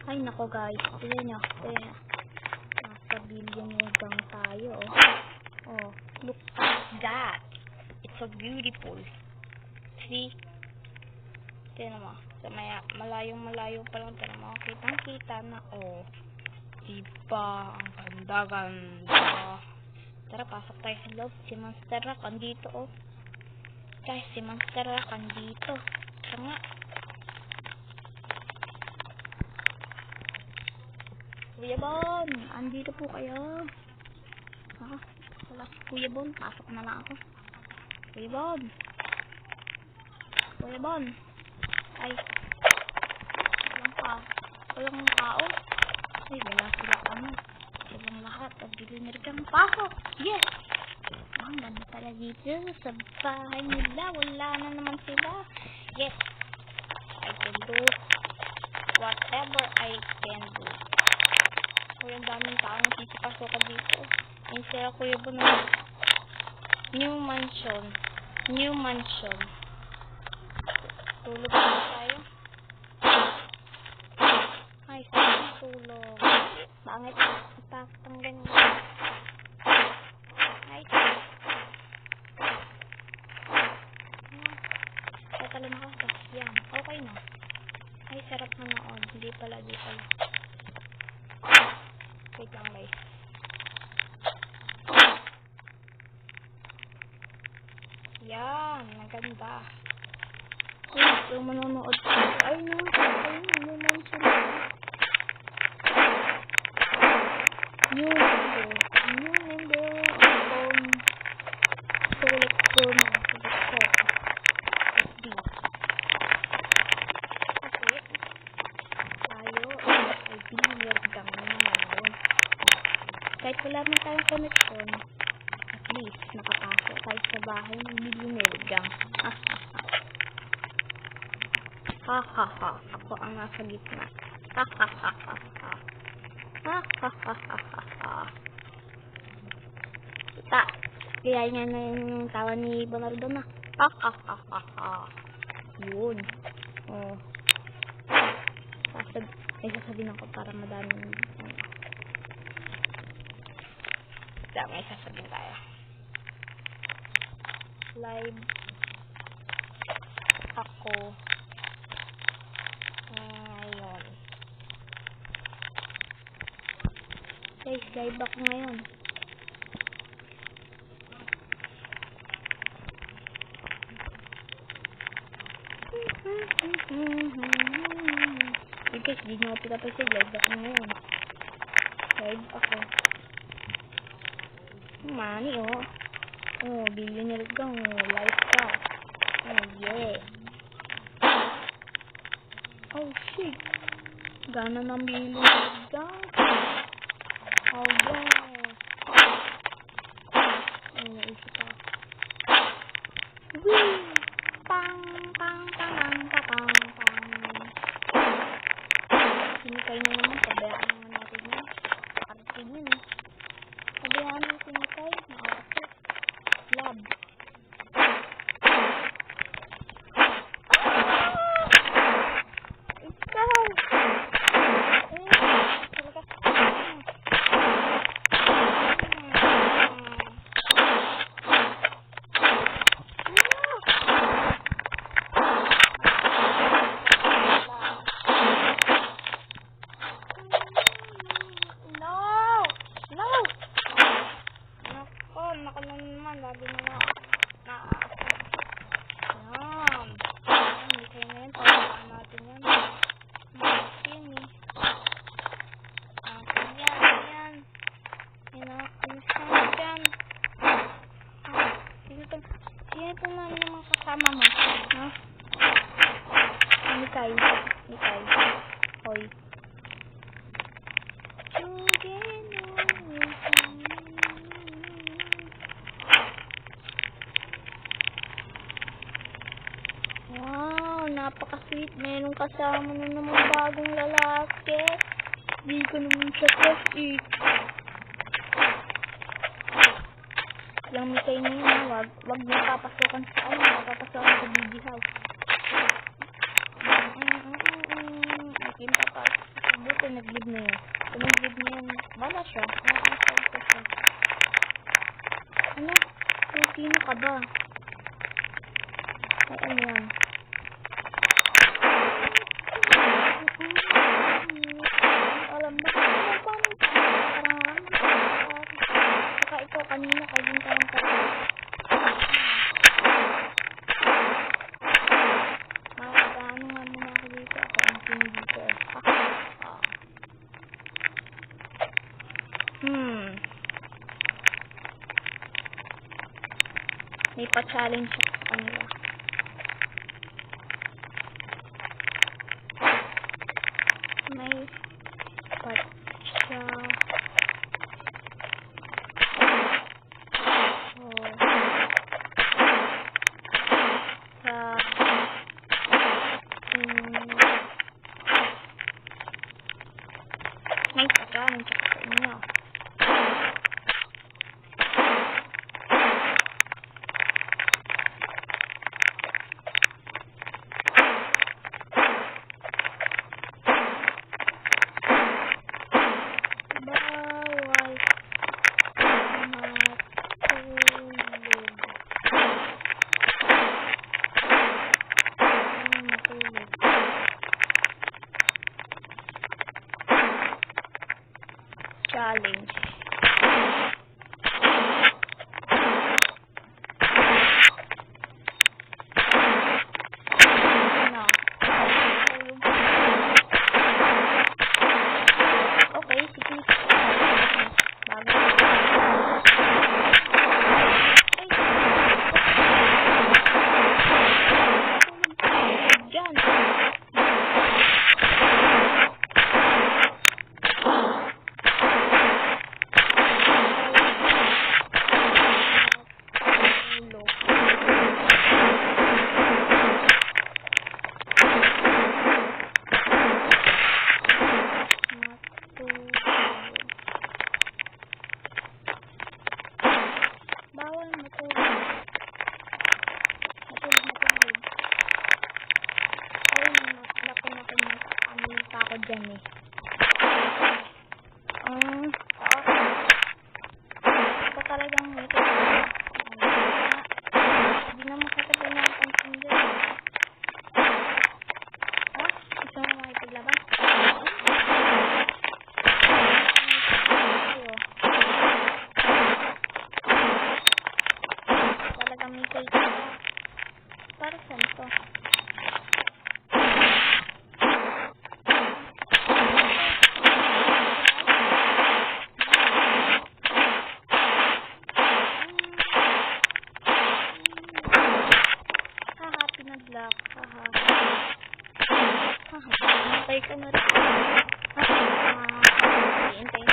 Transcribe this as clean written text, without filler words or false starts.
Ay, nako guys. Tignan nyo. Nasa billion lang tayo. Oh, look at that. It's so beautiful. See? Tignan mo. Sa malayong-malayo pa lang. Tignan mo. Kitang-kita na. Oh. Diba? Ang ganda-ganda. Tara, pasok tayo sa loob. Si Monster Rock andito, oh. Guys, si Monster Rock andito. Ito nga. Kuya Bon, andito po kayo. Wala. Kuya Bon, pasok na lang ako. Kuya Bon. Kuya Bon. Ay. Walang tao. Ay, wala sila silang lahat. Pag-deliver kang pasok. Yes! Ang ganda pala dito. Sa bahay nila. Wala na naman sila. Yes. I can do whatever I can do. Kuya, ang daming tao nakikipasukan dito. Yung sila Kuya Bon na new mansion. Tulog na tayo. Ay, saan tulog? Bangit. Ipakitang ganyan. Ay. Tatalo na ako. Yan. Okay na. Ay, sarap na noon. Hindi pala. Wait lang guys. Yan. Maganda. Ito manonood ko. Ay, naman sila. New member select ko na. FB. Okay. Tayo ay binilirgang naman. Kahit wala man tayong connection, at least nakapasok tayo sa bahay ng binilirgang. Ha. Ako ang nasa gitna. Ha. Kaya niya na yung tawa ni Bonardo na. Ha. Yun. Oh. May sasabihin ako para madaming may sasabihin tayo. Live ako ngayon. Guys, live ako ngayon. Guys, di nyo pinapasig. Live ako ngayon. Live ako. Money, oh. Oh, billionaire ka. Oh, live ka. Oh, yeah. Oh, shit. Gana ng billionaire ka. Oh, yeah. Ay, naisip ako. Wee! Pang. Sinikay na naman. Pabayaan naman natin yan. Parating yun, eh. Pabayaan natin sinikay. Nakakasip. Lab. Nako na naman, lagi na yan. Hindi kayo na yan, pagkakaan natin yan. Masin eh. Yan. Inakusan dyan. Sino na yung mga kasama mo? Ha? Mikay. Hoy. Wow, napaka-sweet. Mayroong kasama na naman bagong lalaki. Di ko naman siya kasi. Lang Mikay na yun, wag mo papasukan sa papasukan sa BG house. Akin pa pa. Ito, nag-leave na yun. Ito, nag-leave na yun. Bala siya. Na-uninstall ko siya. Ano? Sino ka ba? Ay, ano yan? Alam ba? Saka ito, kanina kayong kayong ano nga muna ako dito. Ako ang team dito. May pa-challenge ako sa kanila. May may pa-challenge ako sa inyo. Challenge. Ano? Okay, sige. Bago. Diyan. Bawal matulog. Matulog. Ay, laki na pa ako dyan eh. Ito talagang ito. Hindi na makatagal na ang pansin dyan. Gusto mo makipaglaban? Talagang may take na. Para saan to? Pinag-lock. Hintay ka na rin. Hintay.